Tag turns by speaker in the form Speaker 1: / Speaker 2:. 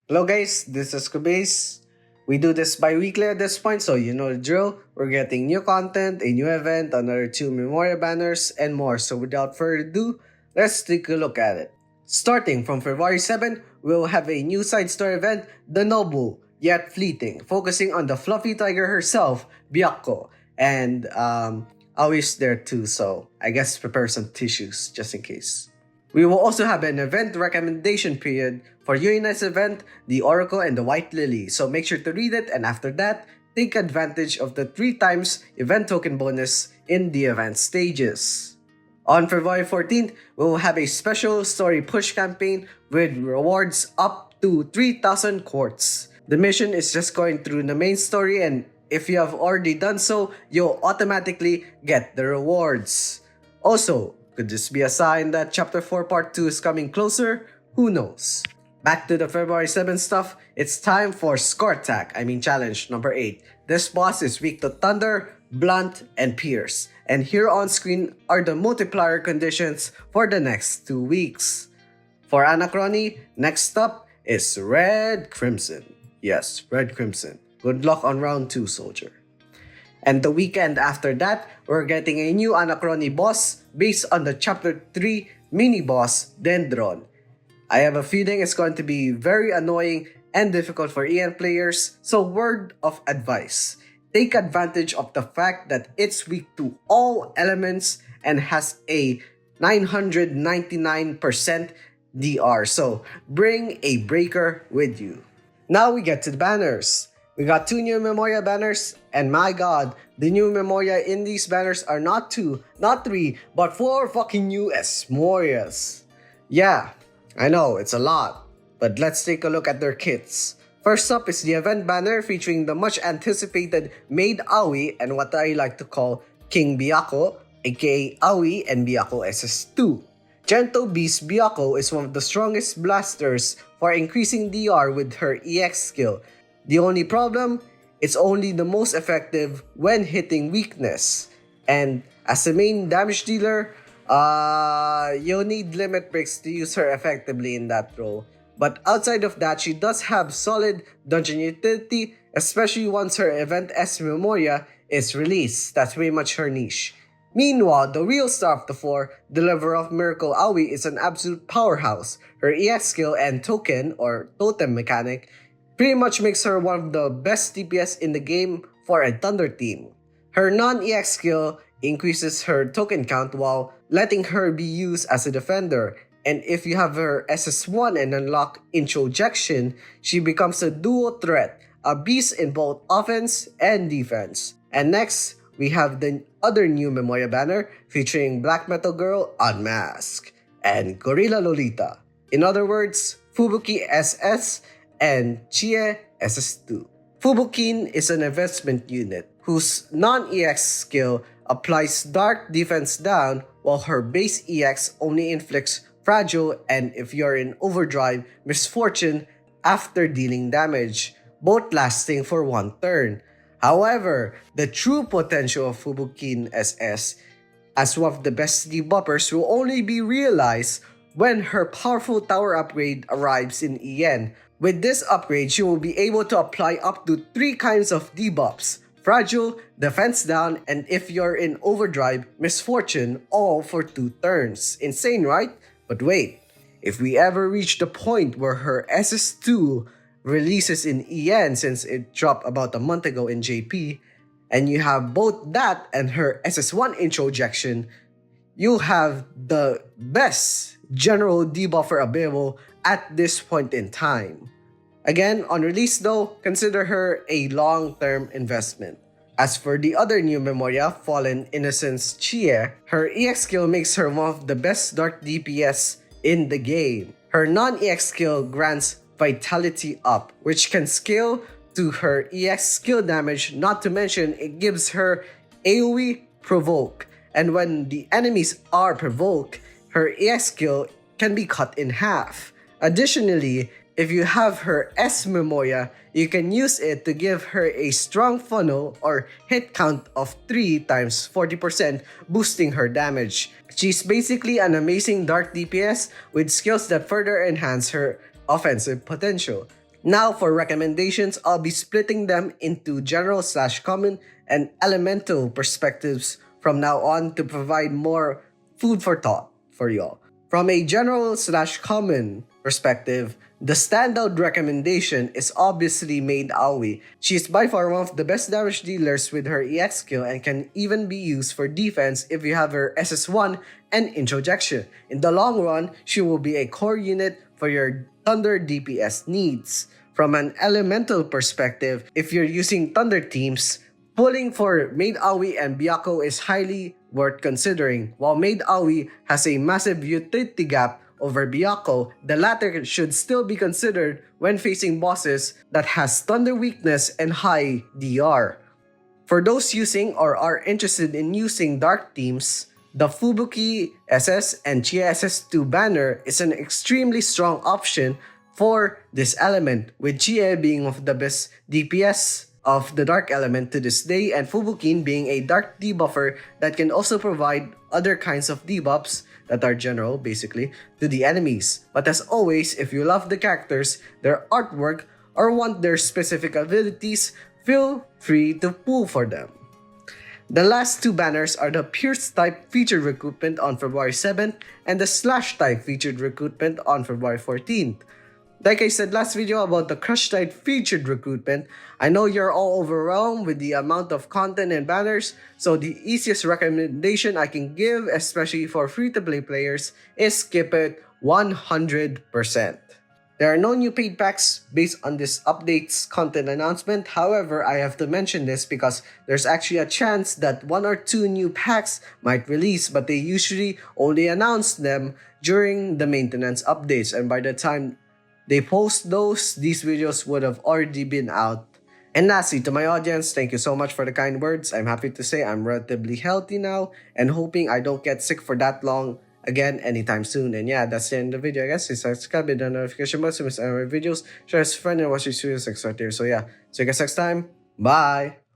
Speaker 1: Hello guys, this is Kubase. We do this bi-weekly at this point, so you know the drill. We're getting new content, a new event, another 2 Memoria banners, and more. So without further ado, let's take a look at it. Starting from February 7, we'll have a new side story event, The Noble, Yet Fleeting, focusing on the fluffy tiger herself, Byakko. And Aoi's there too, so I guess prepare some tissues just in case. We will also have an event recommendation period for Yuina's event, the Oracle and the White Lily, so make sure to read it, and after that, take advantage of the 3 times event token bonus in the event stages. On February 14th, we will have a special story push campaign with rewards up to 3,000 quartz. The mission is just going through the main story, and if you have already done so, you'll automatically get the rewards. Also, could this be a sign that Chapter 4 Part 2 is coming closer? Who knows? Back to the February 7 stuff, it's time for Score Attack, Challenge number 8. This boss is weak to Thunder, Blunt, and Pierce. And here on screen are the multiplier conditions for the next 2 weeks. For Anachrony, next up is Red Crimson. Yes, Red Crimson. Good luck on round 2, soldier. And the weekend after that, we're getting a new Anachrony boss based on the Chapter 3 mini-boss, Dendron. I have a feeling it's going to be very annoying and difficult for EN players, so word of advice. Take advantage of the fact that it's weak to all elements and has a 999% DR, so bring a breaker with you. Now we get to the banners. We got 2 new Memoria banners, and my god, the new Memoria in these banners are not 2, not 3, but 4 fucking new Morias. Yeah, I know, it's a lot, but let's take a look at their kits. First up is the event banner featuring the much anticipated MAID AOI and what I like to call King Byakko, aka AOI and Byakko SS2. Gento Beast Byakko is one of the strongest blasters for increasing DR with her EX skill. The only problem, it's only the most effective when hitting weakness. And as a main damage dealer, you'll need limit breaks to use her effectively in that role. But outside of that, she does have solid dungeon utility, especially once her event S Memoria is released. That's very much her niche. Meanwhile, the real star of the 4, Deliverer of Miracle Aoi, is an absolute powerhouse. Her EX skill and token, or totem mechanic, pretty much makes her one of the best DPS in the game for a Thunder team. Her non-EX skill increases her token count while letting her be used as a defender, and if you have her SS1 and unlock Introjection, she becomes a duo threat, a beast in both offense and defense. And next, we have the other new Memoria banner featuring Black Metal Girl Unmasked and Gorilla Lolita. In other words, Fubuki SS and Chie SS2. Fubukin is an investment unit whose non-EX skill applies dark defense down while her base EX only inflicts fragile and, if you're in overdrive, misfortune after dealing damage, both lasting for 1 turn. However, the true potential of Fubukin SS as one of the best debuffers will only be realized when her powerful tower upgrade arrives in EN. With this upgrade, she will be able to apply up to 3 kinds of debuffs: fragile, defense down, and if you're in overdrive, misfortune, all for 2 turns. Insane, right? But wait, if we ever reach the point where her SS2 releases in EN, since it dropped about a month ago in JP, and you have both that and her SS1 introjection, you'll have the best general debuffer available at this point in time. Again, on release though, consider her a long-term investment. As for the other new Memoria, Fallen Innocence Chie, her EX skill makes her one of the best dark DPS in the game. Her non-EX skill grants Vitality Up, which can scale to her EX skill damage, not to mention it gives her AOE Provoke. And when the enemies are provoked, her EX skill can be cut in half. Additionally, if you have her S Memoria, you can use it to give her a strong funnel or hit count of 3 times 40%, boosting her damage. She's basically an amazing dark DPS with skills that further enhance her offensive potential. Now for recommendations, I'll be splitting them into general slash common and elemental perspectives from now on to provide more food for thought for y'all. From a general slash common perspective, the standout recommendation is obviously MAID AOI. She is by far one of the best damage dealers with her EX skill and can even be used for defense if you have her SS1 and introjection. In the long run, she will be a core unit for your Thunder DPS needs. From an elemental perspective, if you're using Thunder teams, pulling for MAID AOI and Byakko is highly worth considering. While MAID AOI has a massive utility gap over Byakko, the latter should still be considered when facing bosses that has Thunder weakness and high DR. For those using or are interested in using Dark teams, the Fubuki SS and Chia SS2 banner is an extremely strong option for this element, with Chia being one of the best DPS of the Dark element to this day, and Fubukin being a Dark debuffer that can also provide other kinds of debuffs that are general, basically, to the enemies. But as always, if you love the characters, their artwork, or want their specific abilities, feel free to pull for them. The last two banners are the Pierce type featured recruitment on February 7th and the Slash type featured recruitment on February 14th. Like I said last video about the Crush type featured recruitment, I know you're all overwhelmed with the amount of content and banners, so the easiest recommendation I can give, especially for free-to-play players, is skip it 100%. There are no new paid packs based on this update's content announcement. However, I have to mention this because there's actually a chance that 1 or 2 new packs might release, but they usually only announce them during the maintenance updates, and by the time they post those, these videos would have already been out. And lastly, to my audience, thank you so much for the kind words. I'm happy to say I'm relatively healthy now and hoping I don't get sick for that long again anytime soon. And yeah, that's the end of the video, I guess. Subscribe, hit the notification button to miss any of my videos, share with a friend, and watch these videos next right here. So yeah, see you guys next time. Bye!